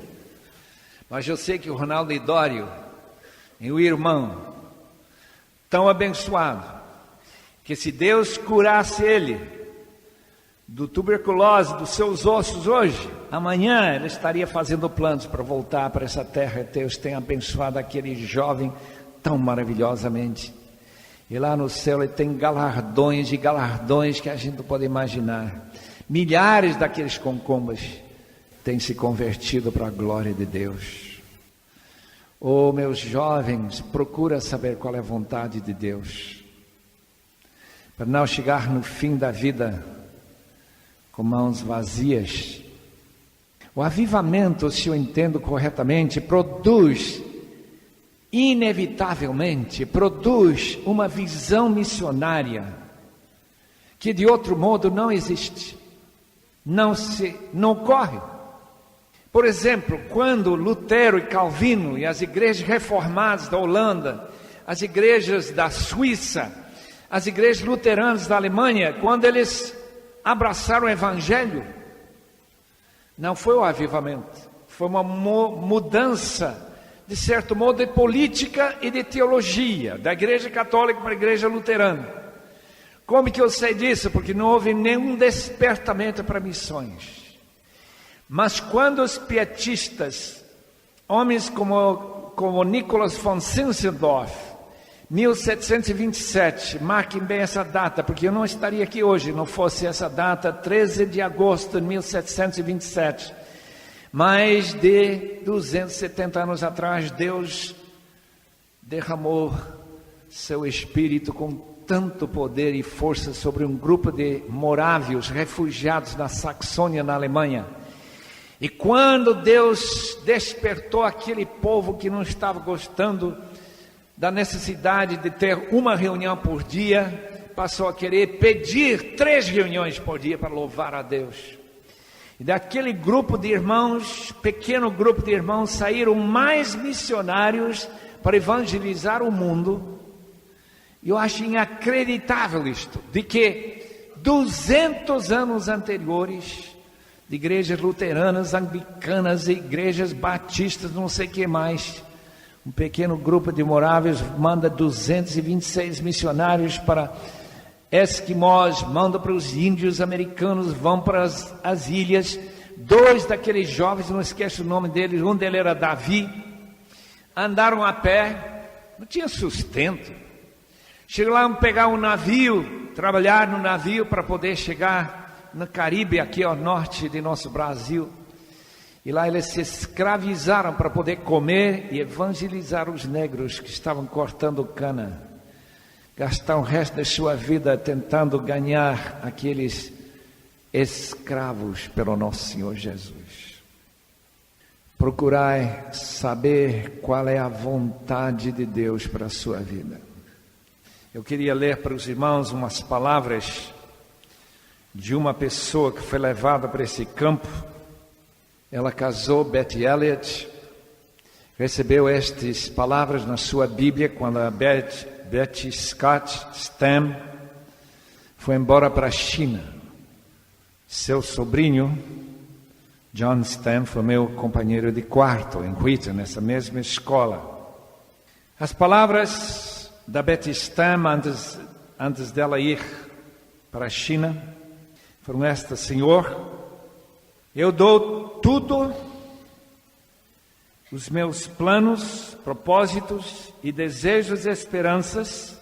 A: Mas eu sei que o Ronaldo Lidório e o irmão tão abençoado, que se Deus curasse ele do tuberculose dos seus ossos hoje, amanhã ele estaria fazendo planos para voltar para essa terra. Deus tem abençoado aquele jovem tão maravilhosamente. E lá no céu ele tem galardões e galardões que a gente não pode imaginar. Milhares daqueles concombas têm se convertido para a glória de Deus. Oh, meus jovens, procura saber qual é a vontade de Deus, para não chegar no fim da vida com mãos vazias. O avivamento, se eu entendo corretamente, produz inevitavelmente uma visão missionária que de outro modo não existe, não ocorre. Por exemplo, quando Lutero e Calvino e as igrejas reformadas da Holanda, as igrejas da Suíça, as igrejas luteranas da Alemanha, quando eles abraçaram o Evangelho, não foi o avivamento, foi uma mudança, de certo modo, de política e de teologia, da igreja católica para a igreja luterana. Como que eu sei disso? Porque não houve nenhum despertamento para missões. Mas quando os pietistas, homens como como Nicholas von Zinzendorf, 1727, marquem bem essa data, porque eu não estaria aqui hoje, não fosse essa data, 13 de agosto de 1727. Mais de 270 anos atrás, Deus derramou seu Espírito com tanto poder e força sobre um grupo de morávios refugiados na Saxônia, na Alemanha. E quando Deus despertou aquele povo que não estava gostando da necessidade de ter uma reunião por dia, passou a querer pedir 3 reuniões por dia para louvar a Deus. E daquele grupo de irmãos, pequeno grupo de irmãos, saíram mais missionários para evangelizar o mundo. Eu acho inacreditável isto, de que 200 anos anteriores, de igrejas luteranas, anglicanas, igrejas batistas, não sei o que mais, um pequeno grupo de moráveis manda 226 missionários para esquimós, manda para os índios americanos, vão para as ilhas. 2 daqueles jovens, não esqueço o nome deles, um deles era Davi, andaram a pé, não tinha sustento. Chegaram a pegar um navio, trabalhar no navio para poder chegar no Caribe, aqui ao norte de nosso Brasil. E lá eles se escravizaram para poder comer e evangelizar os negros que estavam cortando cana. Gastaram o resto da sua vida tentando ganhar aqueles escravos pelo nosso Senhor Jesus. Procurai saber qual é a vontade de Deus para a sua vida. Eu queria ler para os irmãos umas palavras de uma pessoa que foi levada para esse campo. Ela casou, Betty Elliott, recebeu estas palavras na sua Bíblia quando a Betty Scott Stam foi embora para a China. Seu sobrinho, John Stam, foi meu companheiro de quarto em Wheaton, nessa mesma escola. As palavras da Betty Stam antes dela ir para a China foram estas: Senhor, eu dou tudo, os meus planos, propósitos e desejos e esperanças,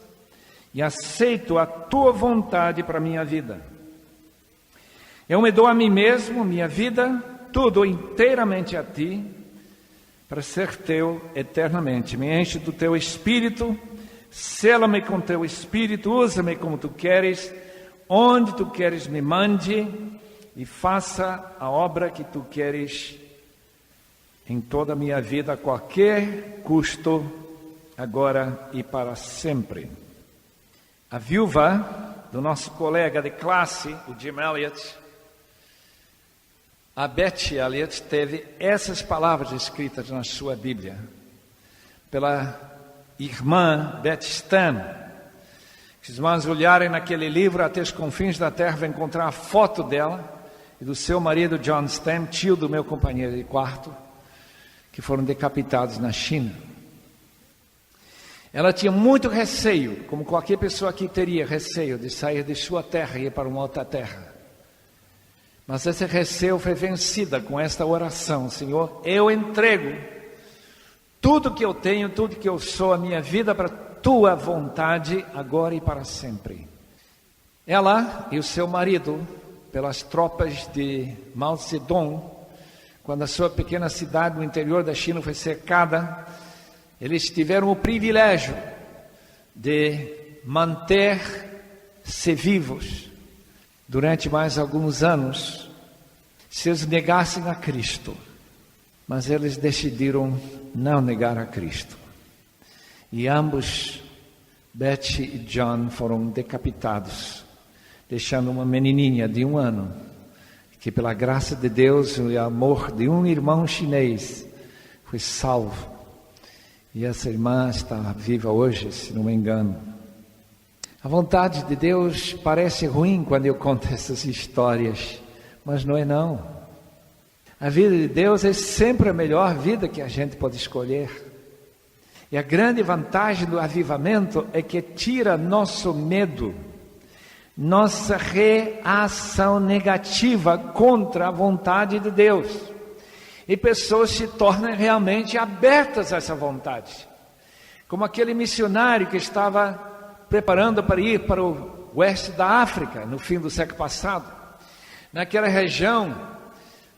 A: e aceito a Tua vontade para a minha vida. Eu me dou a mim mesmo, minha vida, tudo inteiramente a Ti, para ser Teu eternamente. Me enche do Teu Espírito, sela-me com Teu Espírito, usa-me como Tu queres, onde Tu queres me mande, e faça a obra que Tu queres em toda a minha vida, a qualquer custo, agora e para sempre. A viúva do nosso colega de classe, o Jim Elliot, a Betty Elliott, teve essas palavras escritas na sua Bíblia pela irmã Betty Stam. Se os irmãos olharem naquele livro, até os confins da terra, vão encontrar a foto dela e do seu marido John Stam, tio do meu companheiro de quarto, que foram decapitados na China. Ela tinha muito receio, como qualquer pessoa aqui teria receio, de sair de sua terra e ir para uma outra terra. Mas esse receio foi vencida com esta oração: Senhor, eu entrego tudo que eu tenho, tudo que eu sou, a minha vida para Tua vontade, agora e para sempre. Ela e o seu marido, pelas tropas de Mao Zedong, quando a sua pequena cidade no interior da China foi cercada, eles tiveram o privilégio de manter-se vivos durante mais alguns anos, se eles negassem a Cristo. Mas eles decidiram não negar a Cristo. E ambos, Betty e John, foram decapitados, deixando uma menininha de 1 ano, que pela graça de Deus e o amor de um irmão chinês, foi salvo. E essa irmã está viva hoje, se não me engano. A vontade de Deus parece ruim quando eu conto essas histórias, mas não é não. A vida de Deus é sempre a melhor vida que a gente pode escolher. E a grande vantagem do avivamento é que tira nosso medo, nossa reação negativa contra a vontade de Deus. E pessoas se tornam realmente abertas a essa vontade. Como aquele missionário que estava preparando para ir para o oeste da África, no fim do século passado. Naquela região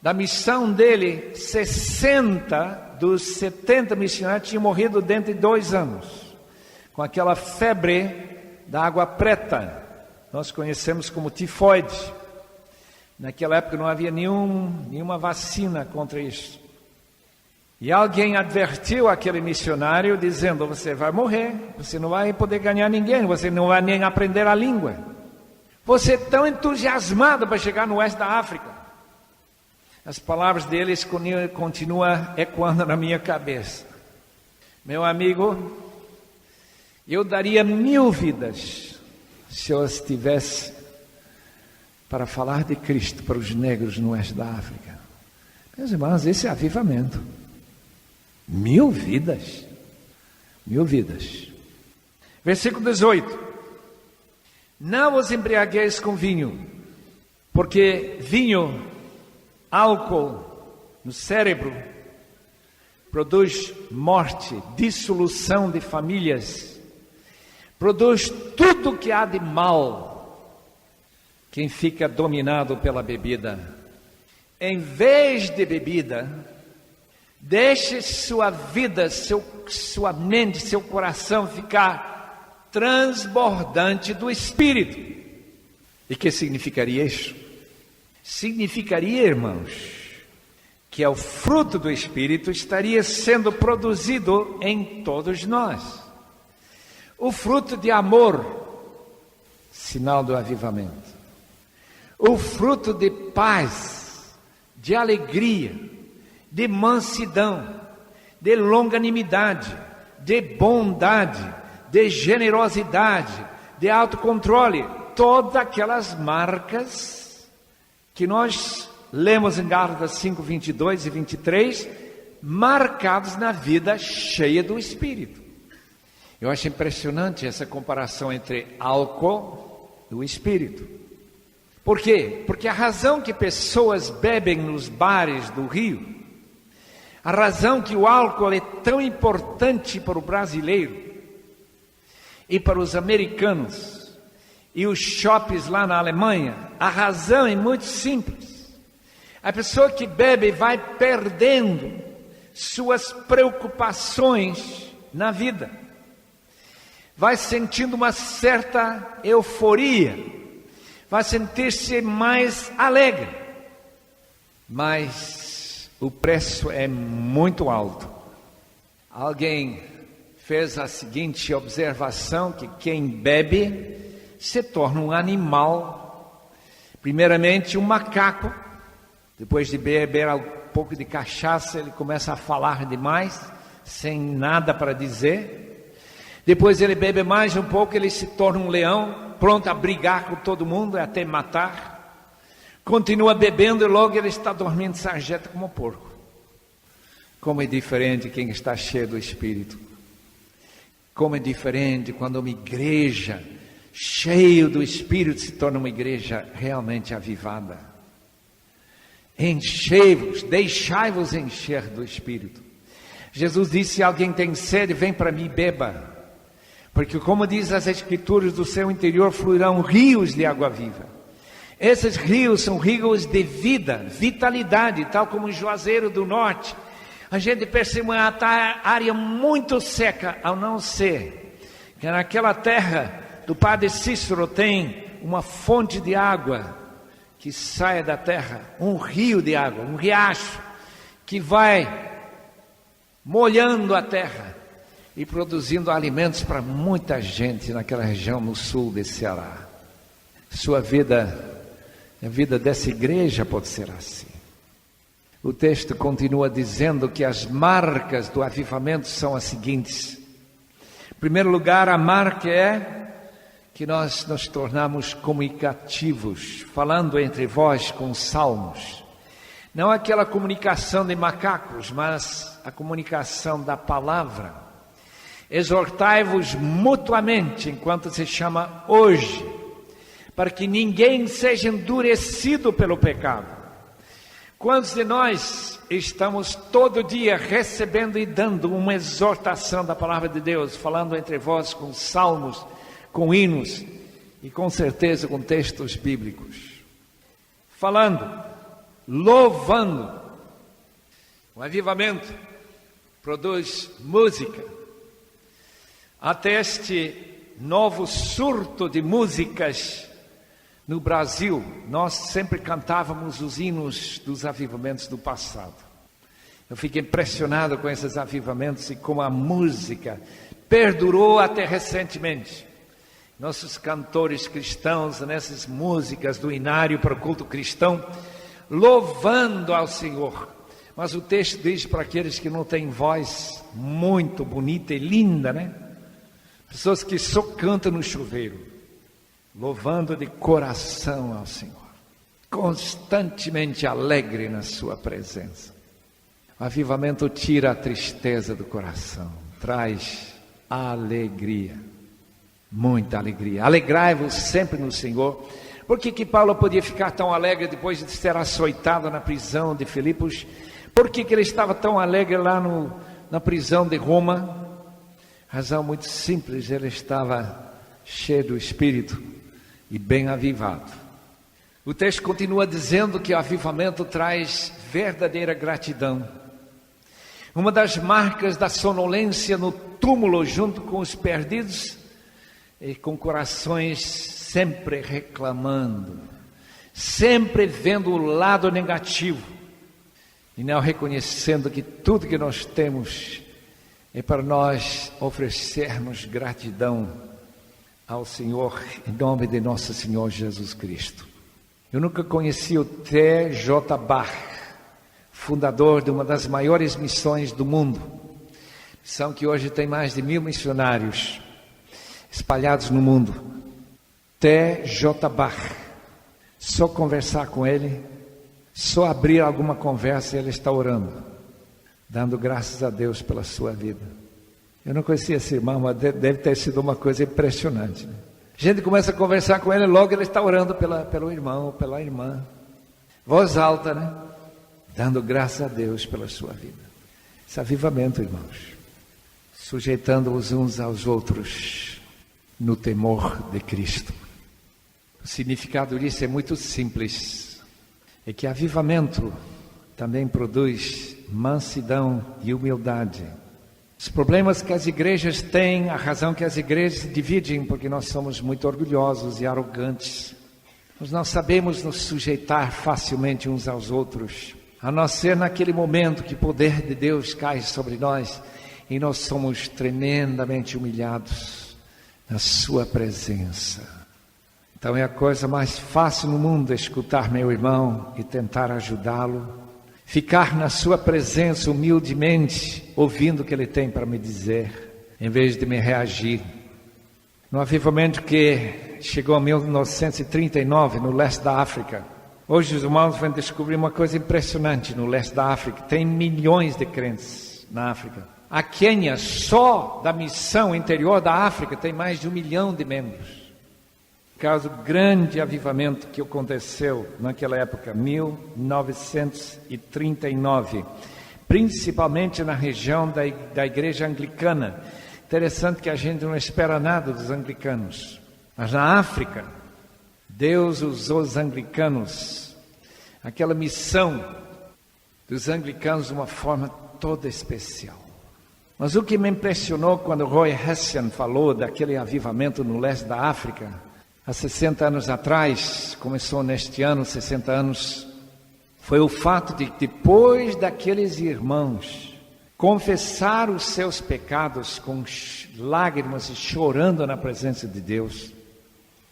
A: da missão dele, 60 dos 70 missionários tinham morrido dentro de 2 anos, com aquela febre da água preta, nós conhecemos como tifoide. Naquela época não havia nenhuma vacina contra isso. E alguém advertiu aquele missionário dizendo: você vai morrer, você não vai poder ganhar ninguém, você não vai nem aprender a língua. Você é tão entusiasmado para chegar no oeste da África. As palavras deles continuam ecoando na minha cabeça. Meu amigo, eu daria 1000 vidas se eu estivesse para falar de Cristo para os negros no oeste da África. Meus irmãos, esse é avivamento. 1000 vidas. 1000 vidas. Versículo 18. Não vos embriagueis com vinho, porque vinho, álcool no cérebro, produz morte, dissolução de famílias, produz tudo que há de mal. Quem fica dominado pela bebida, em vez de bebida, deixe sua vida, sua mente, seu coração ficar transbordante do Espírito. E que significaria isso? Significaria, irmãos, que o fruto do Espírito estaria sendo produzido em todos nós. O fruto de amor, sinal do avivamento. O fruto de paz, de alegria, de mansidão, de longanimidade, de bondade, de generosidade, de autocontrole, todas aquelas marcas que nós lemos em Gálatas 5, 22 e 23, marcados na vida cheia do Espírito. Eu acho impressionante essa comparação entre álcool e o Espírito. Por quê? Porque a razão que pessoas bebem nos bares do Rio, a razão que o álcool é tão importante para o brasileiro e para os americanos e os shoppings lá na Alemanha, a razão é muito simples. A pessoa que bebe vai perdendo suas preocupações na vida, vai sentindo uma certa euforia, vai sentir-se mais alegre, mas o preço é muito alto. Alguém fez a seguinte observação, que quem bebe se torna um animal, primeiramente um macaco, depois de beber um pouco de cachaça, ele começa a falar demais, sem nada para dizer, depois ele bebe mais um pouco, ele se torna um leão, pronto a brigar com todo mundo, até matar, continua bebendo e logo ele está dormindo sarjeta como um porco. Como é diferente quem está cheio do Espírito. Como é diferente quando uma igreja cheia do Espírito se torna uma igreja realmente avivada. Enchei-vos, deixai-vos encher do Espírito. Jesus disse: se alguém tem sede, vem para mim e beba. Porque como diz as Escrituras, do seu interior fluirão rios de água viva. Esses rios são rios de vida, vitalidade, tal como o Juazeiro do Norte. A gente percebe uma área muito seca, ao não ser que naquela terra do Padre Cícero tem uma fonte de água que sai da terra, um rio de água, um riacho, que vai molhando a terra e produzindo alimentos para muita gente naquela região no sul de Ceará. Sua vida, a vida dessa igreja pode ser assim. O texto continua dizendo que as marcas do avivamento são as seguintes. Em primeiro lugar, a marca é que nós nos tornamos comunicativos, falando entre vós com salmos. Não aquela comunicação de macacos, mas a comunicação da palavra. Exortai-vos mutuamente, enquanto se chama hoje, para que ninguém seja endurecido pelo pecado. Quantos de nós estamos todo dia recebendo e dando uma exortação da palavra de Deus, falando entre vós com salmos, com hinos e com certeza com textos bíblicos, falando, louvando. O avivamento produz música. Até este novo surto de músicas no Brasil, nós sempre cantávamos os hinos dos avivamentos do passado. Eu fico impressionado com esses avivamentos e como a música perdurou até recentemente. Nossos cantores cristãos, nessas músicas do inário para o culto cristão, louvando ao Senhor. Mas o texto diz para aqueles que não têm voz muito bonita e linda, né? Pessoas que só cantam no chuveiro, louvando de coração ao Senhor, constantemente alegre na sua presença. O avivamento tira a tristeza do coração, traz alegria, muita alegria. Alegrai-vos sempre no Senhor. Por que Paulo podia ficar tão alegre depois de ser açoitado na prisão de Filipos? Por que ele estava tão alegre lá na prisão de Roma? Razão muito simples, ele estava cheio do Espírito e bem avivado. O texto continua dizendo que o avivamento traz verdadeira gratidão. Uma das marcas da sonolência no túmulo junto com os perdidos e com corações sempre reclamando, sempre vendo o lado negativo e não reconhecendo que tudo que nós temos é para nós oferecermos gratidão ao Senhor, em nome de nosso Senhor Jesus Cristo. Eu nunca conheci o T.J. Bach, fundador de uma das maiores missões do mundo. Missão que hoje tem mais de 1000 missionários espalhados no mundo. T.J. Bach. Só conversar com ele, só abrir alguma conversa e ele está orando, dando graças a Deus pela sua vida. Eu não conhecia esse irmão, mas deve ter sido uma coisa impressionante, né? A gente começa a conversar com ele, logo ele está orando pelo irmão, pela irmã. Voz alta, né? Dando graças a Deus pela sua vida. Esse avivamento, irmãos. Sujeitando-os uns aos outros no temor de Cristo. O significado disso é muito simples. É que avivamento também produz mansidão e humildade. Os problemas que as igrejas têm, a razão que as igrejas se dividem, porque nós somos muito orgulhosos e arrogantes. Nós não sabemos nos sujeitar facilmente uns aos outros, a não ser naquele momento que o poder de Deus cai sobre nós e nós somos tremendamente humilhados na sua presença. Então é a coisa mais fácil no mundo escutar meu irmão e tentar ajudá-lo. Ficar na sua presença humildemente, ouvindo o que ele tem para me dizer, em vez de me reagir. No avivamento que chegou em 1939, no leste da África. Hoje os irmãos vão descobrir uma coisa impressionante no leste da África. Tem milhões de crentes na África. A Quênia, só da missão interior da África, tem mais de 1 milhão de membros. Caso grande avivamento que aconteceu naquela época, 1939, principalmente na região da igreja anglicana. Interessante que a gente não espera nada dos anglicanos, mas na África, Deus usou os anglicanos, aquela missão dos anglicanos de uma forma toda especial. Mas o que me impressionou quando Roy Hession falou daquele avivamento no leste da África, há 60 anos atrás, começou neste ano, 60 anos, foi o fato de que depois daqueles irmãos confessar os seus pecados com lágrimas e chorando na presença de Deus,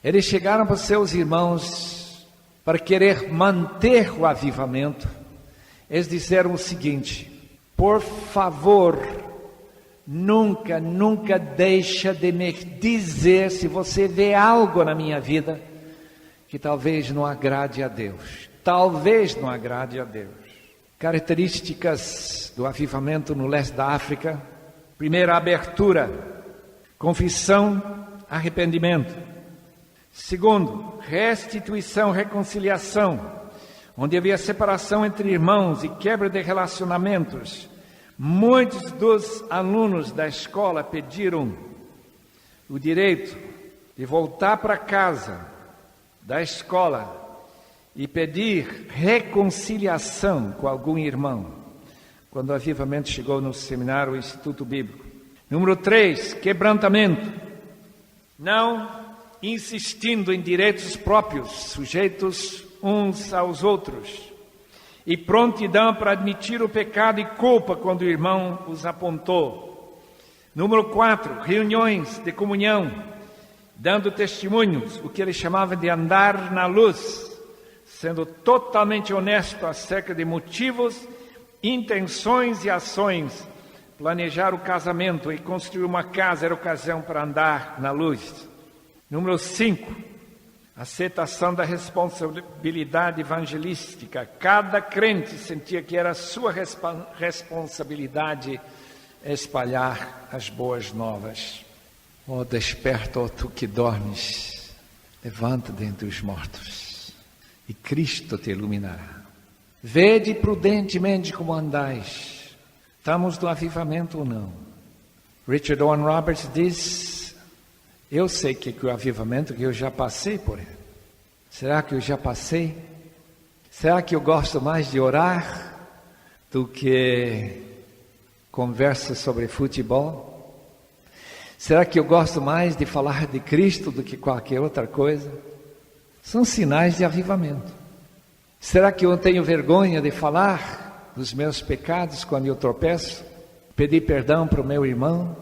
A: eles chegaram para os seus irmãos para querer manter o avivamento. Eles disseram o seguinte: por favor, nunca deixa de me dizer se você vê algo na minha vida que talvez não agrade a Deus. Talvez não agrade a Deus. Características do avivamento no leste da África: primeira, abertura, confissão, arrependimento. Segundo, restituição, reconciliação. onde havia separação entre irmãos e quebra de relacionamentos, muitos dos alunos da escola pediram o direito de voltar para casa da escola e pedir reconciliação com algum irmão, quando o avivamento chegou no seminário, o Instituto Bíblico. Número 3, quebrantamento. Não insistindo em direitos próprios, sujeitos uns aos outros. E prontidão para admitir o pecado e culpa quando o irmão os apontou. Número 4, reuniões de comunhão, dando testemunhos, o que ele chamava de andar na luz, sendo totalmente honesto acerca de motivos, intenções e ações. Planejar o casamento e construir uma casa era ocasião para andar na luz. Número 5, aceitação da responsabilidade evangelística. Cada crente sentia que era sua responsabilidade espalhar as boas novas. Oh, desperta, oh tu que dormes, levanta dentre os mortos, e Cristo te iluminará. Vede prudentemente como andais. Estamos no avivamento ou não? Richard Owen Roberts diz: eu sei que o avivamento, que eu já passei por ele. Será que eu já passei? Será que eu gosto mais de orar do que conversa sobre futebol? Será que eu gosto mais de falar de Cristo do que qualquer outra coisa? São sinais de avivamento. Será que eu tenho vergonha de falar dos meus pecados quando eu tropeço? Pedir perdão para o meu irmão?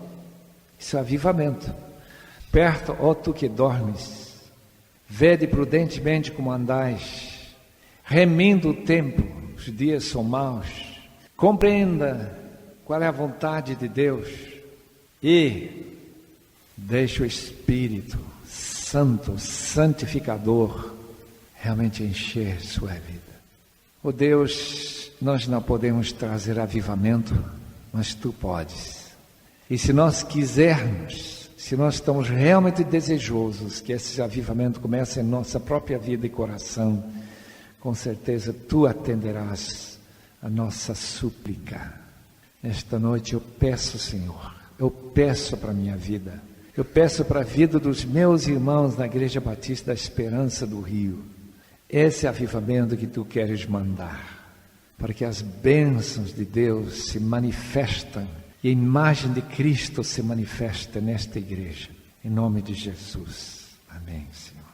A: Isso é avivamento. Perto, ó tu que dormes, vede prudentemente como andais, remindo o tempo, os dias são maus, compreenda qual é a vontade de Deus e deixe o Espírito Santo, santificador, realmente encher sua vida. Oh Deus, nós não podemos trazer avivamento, mas Tu podes. E se nós quisermos, se nós estamos realmente desejosos que esse avivamento comece em nossa própria vida e coração, com certeza Tu atenderás a nossa súplica. Esta noite eu peço, Senhor, eu peço para a minha vida, eu peço para a vida dos meus irmãos na Igreja Batista da Esperança do Rio, esse avivamento que Tu queres mandar, para que as bênçãos de Deus se manifestem e a imagem de Cristo se manifesta nesta igreja. Em nome de Jesus. Amém, Senhor.